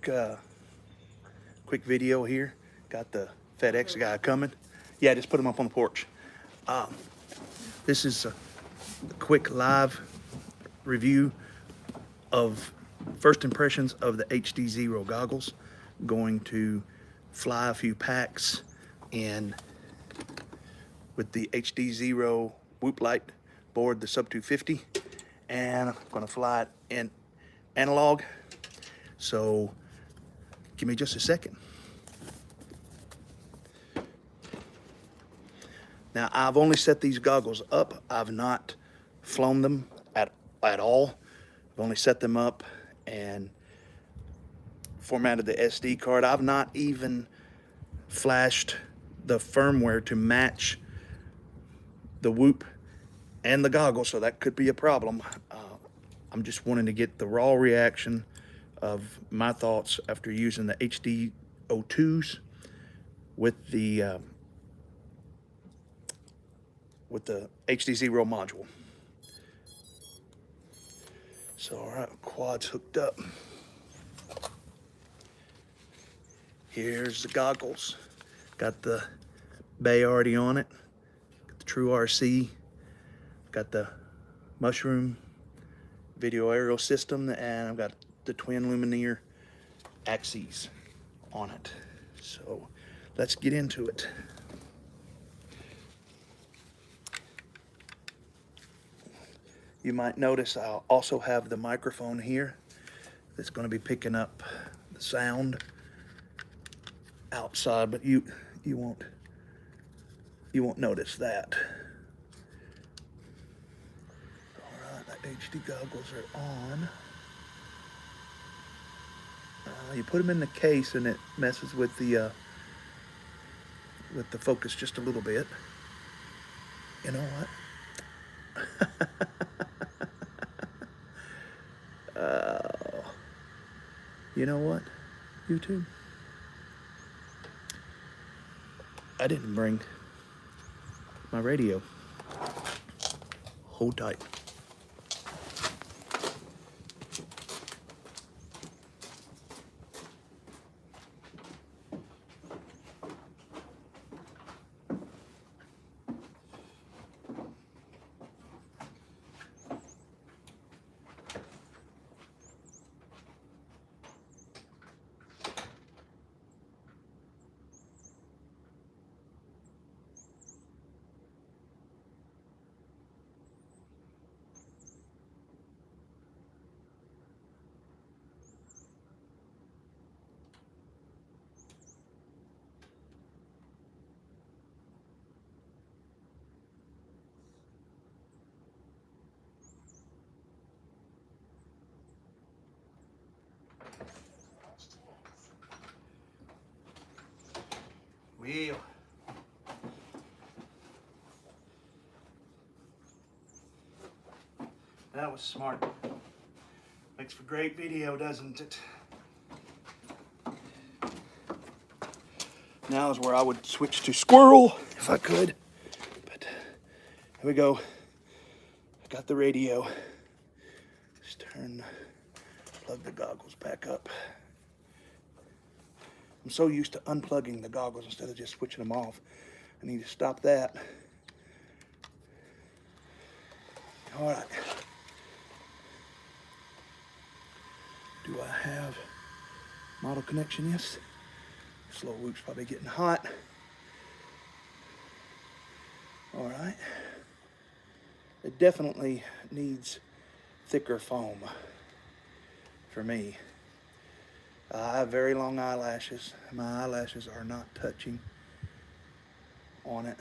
quick video here. Got the FedEx guy coming. Yeah, just put him up on the porch. This is a quick live review of first impressions of the HDzero goggles. Going to fly a few packs in with the HDzero Whoop light board, the sub 250, and I'm gonna fly it in analog. So give me just a second. Now, I've only set these goggles up. I've not flown them at all. I've only set them up and formatted the SD card. I've not even flashed the firmware to match the Whoop and the goggles, so that could be a problem. I'm just wanting to get the raw reaction of my thoughts after using the HD02s with the HDzero module. So, all right, quad's hooked up. Here's the goggles. Got the bay already on it. Got the True RC. Got the Mushroom video aerial system, and I've got the twin luminaire axes on it. So let's get into it. You might notice I'll also have the microphone here that's going to be picking up the sound outside, but you won't notice that. All right, the HD goggles are on. You put them in the case and it messes with the focus just a little bit. You know what? You know what, YouTube? I didn't bring my radio. Hold tight. Wheel. That was smart. Makes for great video, doesn't it? Now is where I would switch to squirrel if I could. But here we go. I got the radio. Just plug the goggles back up. I'm so used to unplugging the goggles instead of just switching them off. I need to stop that. All right. Do I have model connection? Yes. Slow Whoop's probably getting hot. All right. It definitely needs thicker foam for me. I have very long eyelashes. My eyelashes are not touching on it.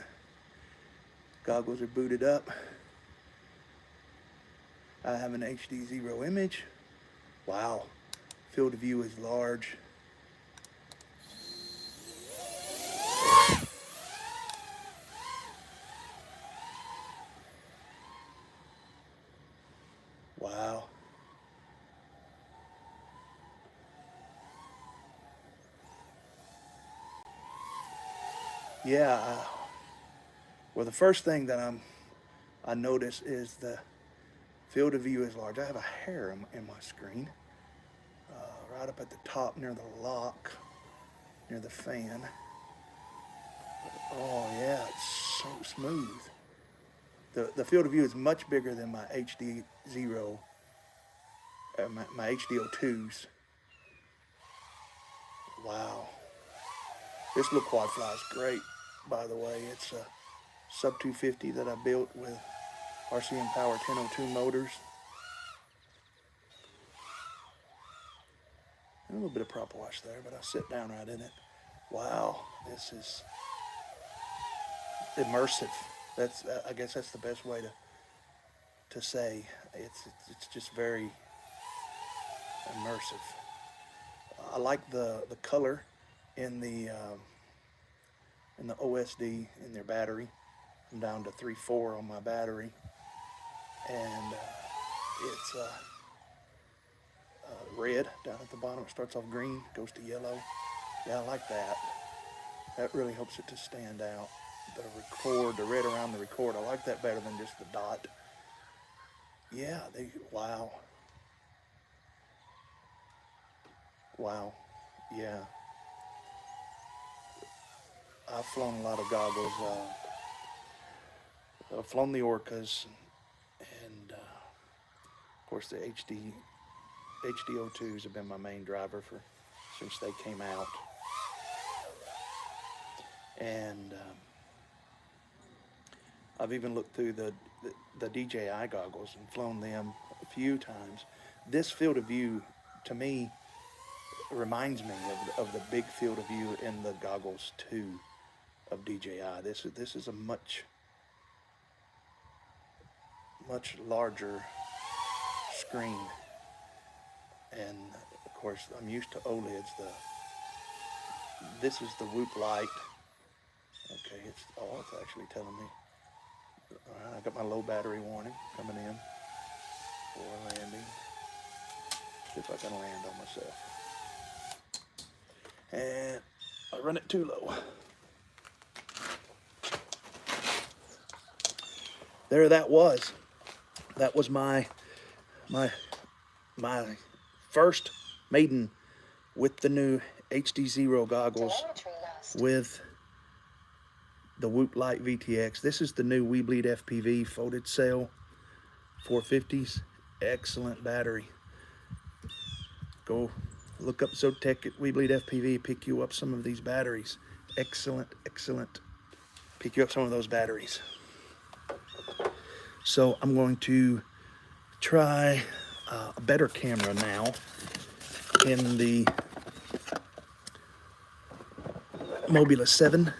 Goggles are booted up. I have an HDzero image. Wow. Field of view is large. Wow. Yeah. Well, the first thing that I notice is the field of view is large. I have a hair in my screen right up at the top near the lock, near the fan. Oh yeah, it's so smooth. The field of view is much bigger than my HDzero, my HDO2s. Wow. This little quad fly is great, by the way. It's a sub 250 that I built with RCM Power 1002 motors. And a little bit of prop wash there, but I sit down right in it. Wow, this is immersive. That's, I guess that's the best way to say. It's just very immersive. I like the color in the OSD in their battery. I'm down to 3.4 on my battery, and it's red down at the bottom. It starts off green, goes to yellow. Yeah, I like that. That really helps it to stand out. The record, the red around the record, I like that better than just the dot. Yeah, wow. Wow, yeah. I've flown a lot of goggles. I've flown the Orcas, and of course the HDO2s have been my main driver since they came out. And I've even looked through the DJI goggles and flown them a few times. This field of view, to me, reminds me of the big field of view in the goggles too of DJI. This is a much larger screen, and of course I'm used to OLEDs. This is the Whoop light. Okay, it's actually telling me. All right, I got my low battery warning coming in for landing. See if I can land on myself. And I run it too low. There that was. That was my first maiden with the new HDzero goggles with the Whoop Light VTX. This is the new We Bleed FPV folded cell 450s. Excellent battery. Go look up Zotec at We Bleed FPV, pick you up some of these batteries. Excellent. Pick you up some of those batteries. So I'm going to try a better camera now in the Mobula 7.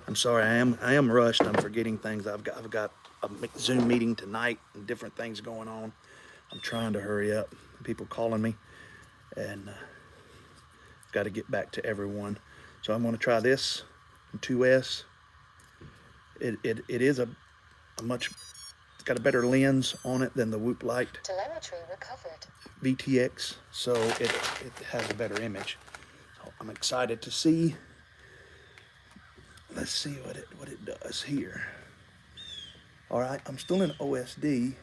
I'm sorry, I am rushed. I'm forgetting things. I've got a Zoom meeting tonight and different things going on. I'm trying to hurry up. People calling me, and got to get back to everyone. So I'm going to try this 2S. It is a much, it's got a better lens on it than the Whoop Light Telemetry recovered. VTX, so it has a better image. So I'm excited to see. Let's see what it does here. All right, I'm still in OSD.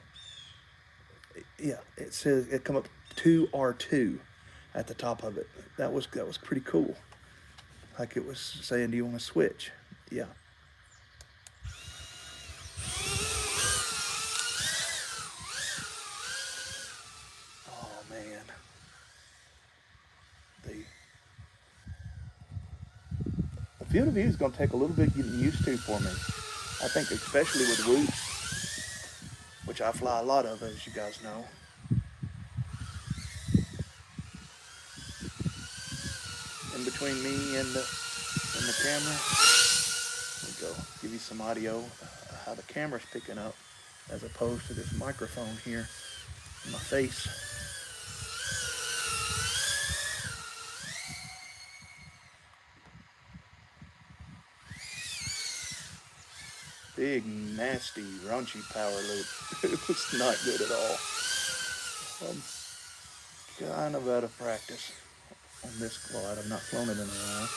Yeah, it says it come up 2R2 at the top of it. That was pretty cool. Like it was saying, do you want to switch? Yeah. Oh man. The field of view is going to take a little bit getting used to for me. I think especially with whoops, which I fly a lot of, as you guys know. In between me and the camera, we go give you some audio, how the camera's picking up, as opposed to this microphone here in my face. Big, nasty, raunchy power loop. It was not good at all. I'm kind of out of practice on this quad. I've not flown it in a while.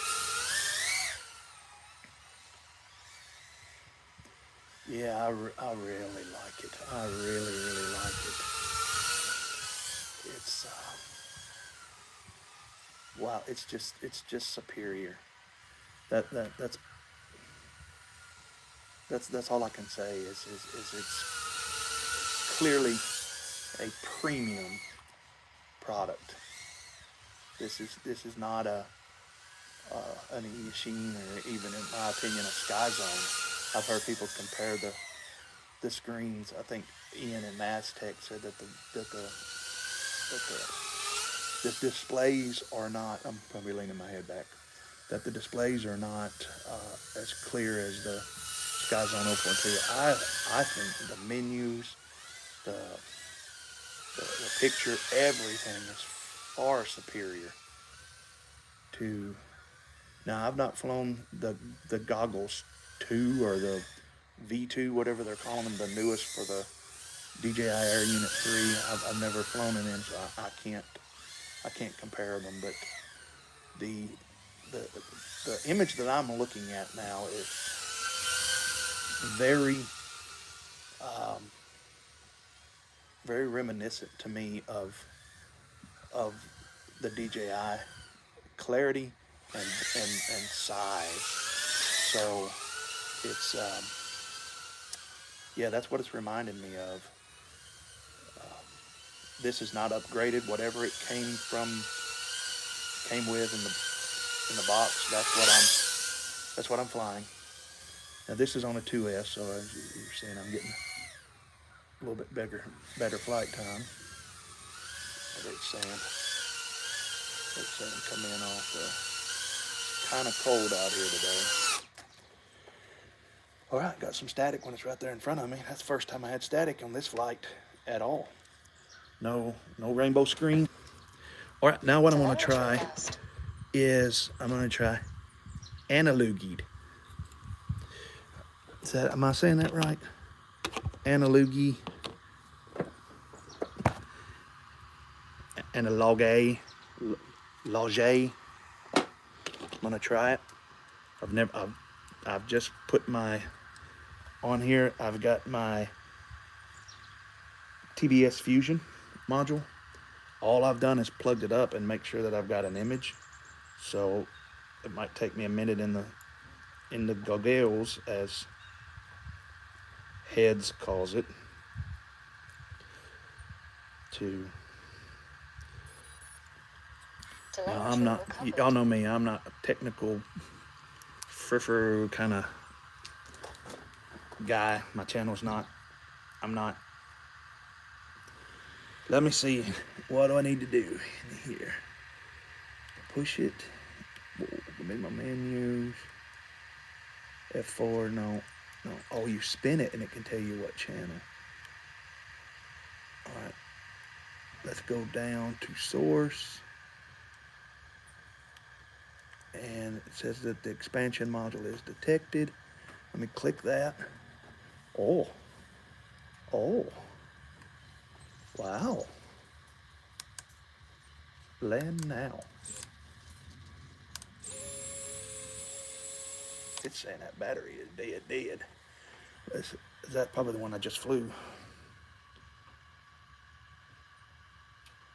Yeah, I really like it. I really like it. It's wow, it's just superior. That's all I can say is it's clearly a premium product. This is not an e-machine, or even, in my opinion, a Sky Zone. I've heard people compare the screens. I think Ian and Maztec said that the displays are not. I'm probably leaning my head back. That the displays are not as clear as the Sky Zone 0.2. I think the menus, the the picture, everything is far superior to. Now, I've not flown the goggles 2 or the V2, whatever they're calling them, the newest for the DJI Air Unit 3. I've never flown in them, so I can't compare them. But the the the image that I'm looking at now is very very reminiscent to me of the DJI clarity and size. So it's yeah, that's what it's reminding me of. This is not upgraded. Whatever it came with in the box, that's what I'm flying. Now this is on a 2S, so as you're seeing, I'm getting a little bit better flight time. It's saying come in off the kind of cold out here today. All right, got some static when it's right there in front of me. That's the first time I had static on this flight at all. No rainbow screen. All right, now what I'm going to try is I'm going to try analoogied. Am I saying that right? Analoogie. Analogue. Loge. I'm going to try it. I've just put my on here. I've got my TBS Fusion module. All I've done is plugged it up and make sure that I've got an image. So it might take me a minute in the goggles, as Heads calls it, to. Now, I'm not. Y'all know me. I'm not a technical friffer kind of guy. My channel's not. I'm not. Let me see. What do I need to do in here? Push it. Make my menus. F4. No. Oh, you spin it and it can tell you what channel. All right. Let's go down to source. And it says that the expansion module is detected. Let me click that. Oh. Wow. Land now. It's saying that battery is dead. Is that probably the one I just flew?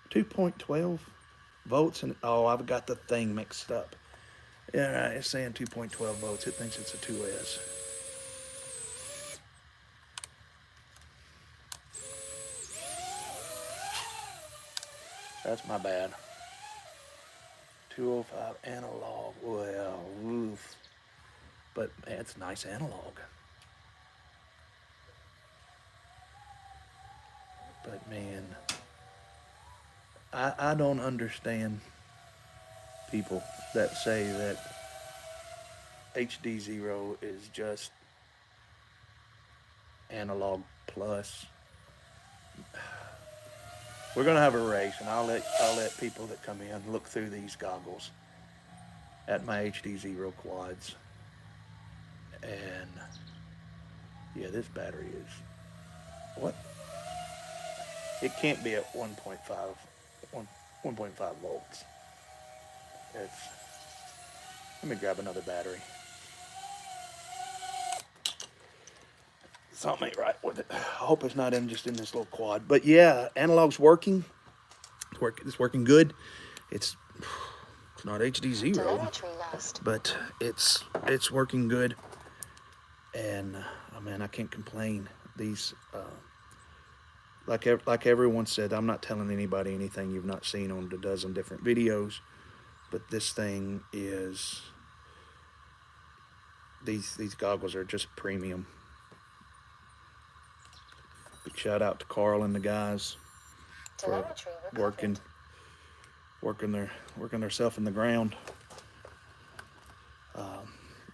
2.12 volts, and oh, I've got the thing mixed up. Yeah, it's saying 2.12 volts. It thinks it's a 2S. That's my bad. 205 analog. Well, oof. But man, it's nice analog. But man, I don't understand people that say that HDzero is just analog plus. We're gonna have a race, and I'll let people that come in look through these goggles at my HDzero quads. And yeah, this battery is what? It can't be at 1.5 volts. Let me grab another battery. Something ain't right with it. I hope it's not just in this little quad. But yeah, analog's working. It's working good. It's It's not HDzero, but it's working good. And oh man, I can't complain. These like everyone said, I'm not telling anybody anything you've not seen on a dozen different videos, but this thing is, these goggles are just premium. Big shout out to Carl and the guys for working theirself in the ground,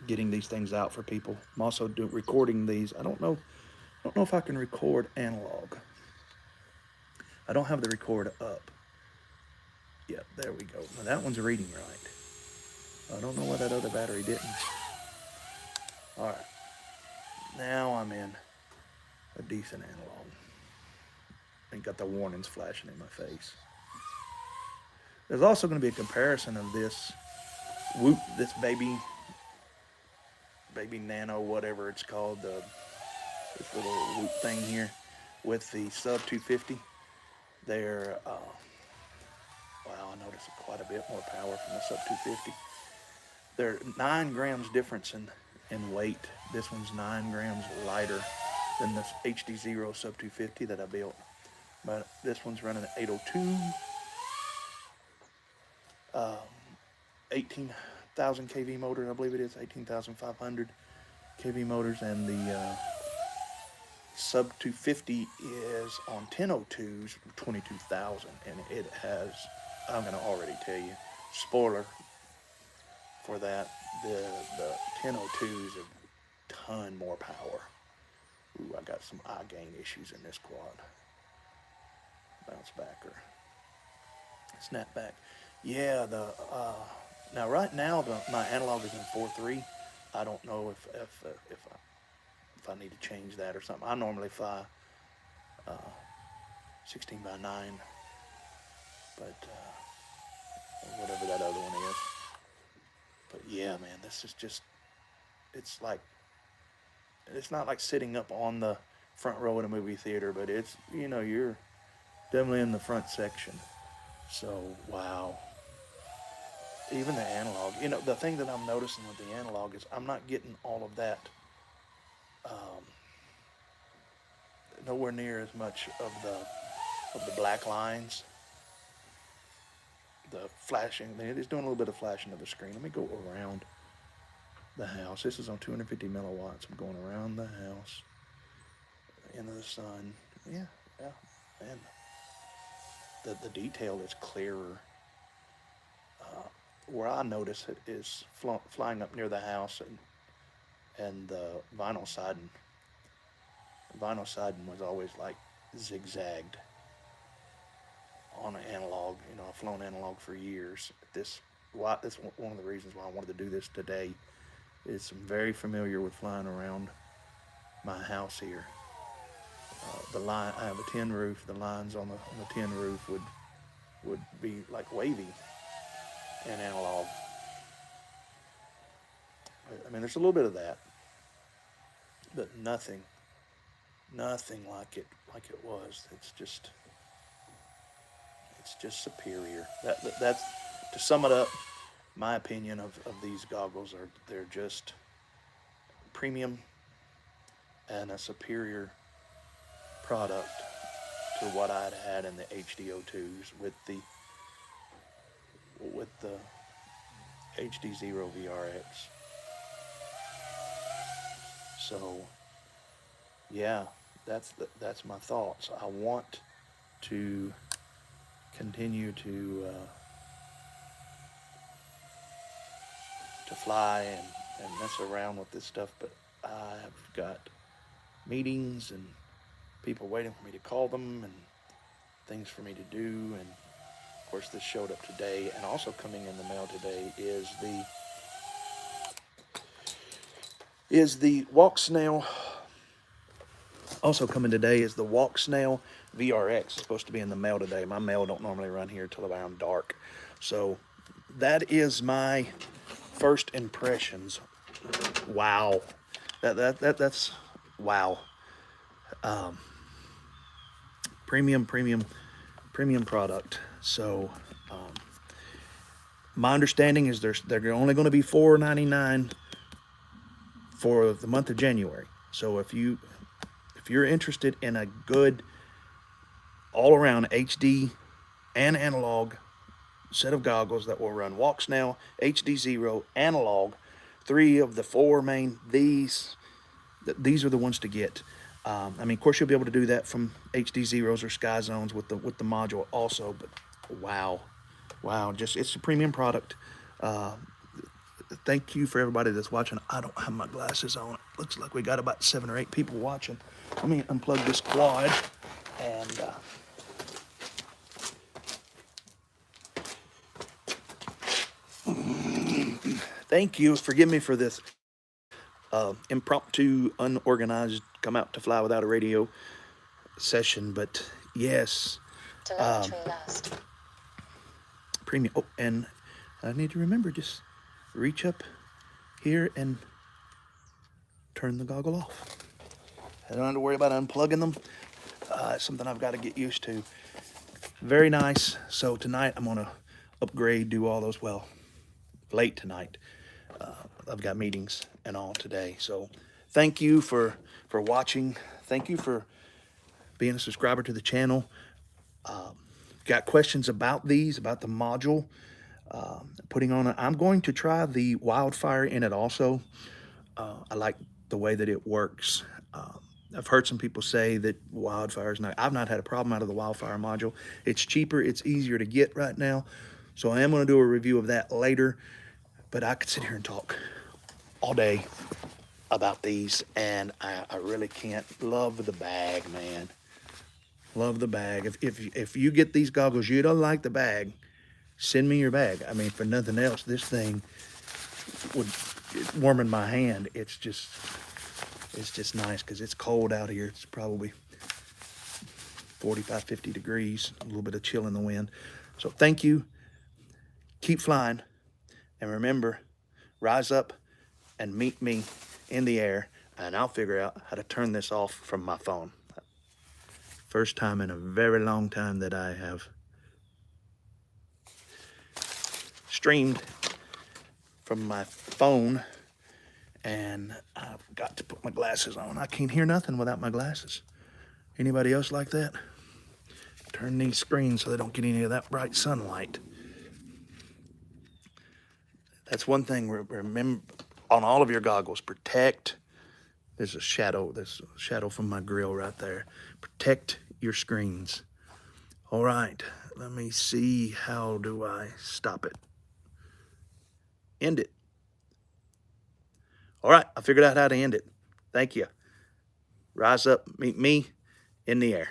getting these things out for people. I'm also recording these. I don't know if I can record analog. I don't have the record up. Yep, there we go. Now that one's reading right. I don't know why that other battery didn't. All right, now I'm in a decent analog. Ain't got the warnings flashing in my face. There's also going to be a comparison of this Whoop, this baby nano, whatever it's called, this little Whoop thing here, with the sub 250. They're wow, I noticed quite a bit more power from the sub 250. They're 9 grams difference in weight. This one's 9 grams lighter than this HDzero sub 250 that I built. But this one's running at 802, 18,000 kV motor, I believe it is, 18,500 kV motors, and the sub 250 is on 1002s, 22,000, and it has, I'm gonna already tell you, spoiler for that, the 1002s have a ton more power. Ooh, I got some eye gain issues in this quad. Bounce back or snap back. Yeah, now right now my analog is in 4.3. I don't know if I need to change that or something. I normally fly 16:9, but whatever that other one is. But yeah, man, this is just, it's not like sitting up on the front row in a movie theater, but it's, you're definitely in the front section. So, wow. Even the analog, the thing that I'm noticing with the analog is I'm not getting all of that, nowhere near as much of the black lines, the flashing. It's doing a little bit of flashing of the screen. Let me go around the house. This is on 250 milliwatts. I'm going around the house, into the sun. Yeah, and the detail is clearer. Where I notice it is flying up near the house and the vinyl siding. Vinyl siding was always like zigzagged on an analog. I've flown analog for years. That's one of the reasons why I wanted to do this today. Is I'm very familiar with flying around my house here. The line, I have a tin roof. The lines on the tin roof would be like wavy in analog. I mean, there's a little bit of that, but nothing like it was. It's just superior. That's, to sum it up, my opinion of these goggles they're just premium and a superior product to what I'd had in the HDO2s with the HDzero VRX. So yeah, that's my thoughts. I want to continue to fly and mess around with this stuff, but I've got meetings and people waiting for me to call them and things for me to do. And of course this showed up today, and also coming in the mail today is the Walk Snail. Also coming today is the Walk Snail VRX. It's supposed to be in the mail today. My mail don't normally run here till around dark. So that is my first impressions. Wow. That's wow. Premium product. So My understanding is they're only going to be $4.99 for the month of January. So if you're interested in a good all around HD and analog set of goggles that will run walk snail, HDzero, analog, three of the four main, these are the ones to get. I mean, of course, you'll be able to do that from HDzeros or Sky Zones with the module also. But wow, just it's a premium product. Thank you for everybody that's watching. I don't have my glasses on. It looks like we got about 7 or 8 people watching. Let me unplug this quad and. Thank you. Forgive me for this impromptu, unorganized, come out to fly without a radio session. But yes, premium. Oh, and I need to remember, just reach up here and turn the goggle off. I don't have to worry about unplugging them. It's something I've got to get used to. Very nice. So tonight I'm gonna upgrade, do all those, well, late tonight. I've got meetings and all today. So thank you for watching. Thank you for being a subscriber to the channel. Got questions about these, about the module, putting on it. I'm going to try the wildfire in it also. I like the way that it works. I've heard some people say that wildfire is not, I've not had a problem out of the wildfire module. It's cheaper, it's easier to get right now. So I am going to do a review of that later, but I could sit here and talk all day about these, and I really can't. Love the bag, man. Love the bag. If you get these goggles, you don't like the bag, send me your bag. I mean, for nothing else, this thing would warm in my hand. It's just nice because it's cold out here. It's probably 45, 50 degrees, a little bit of chill in the wind. So thank you. Keep flying. And remember, rise up and meet me in the air, and I'll figure out how to turn this off from my phone. First time in a very long time that I have streamed from my phone, and I've got to put my glasses on. I can't hear nothing without my glasses. Anybody else like that? Turn these screens so they don't get any of that bright sunlight. That's one thing, remember, on all of your goggles, protect. There's a shadow from my grill right there. Protect your screens. All right, let me see, how do I stop it? End it. All right, I figured out how to end it. Thank you. Rise up, meet me in the air.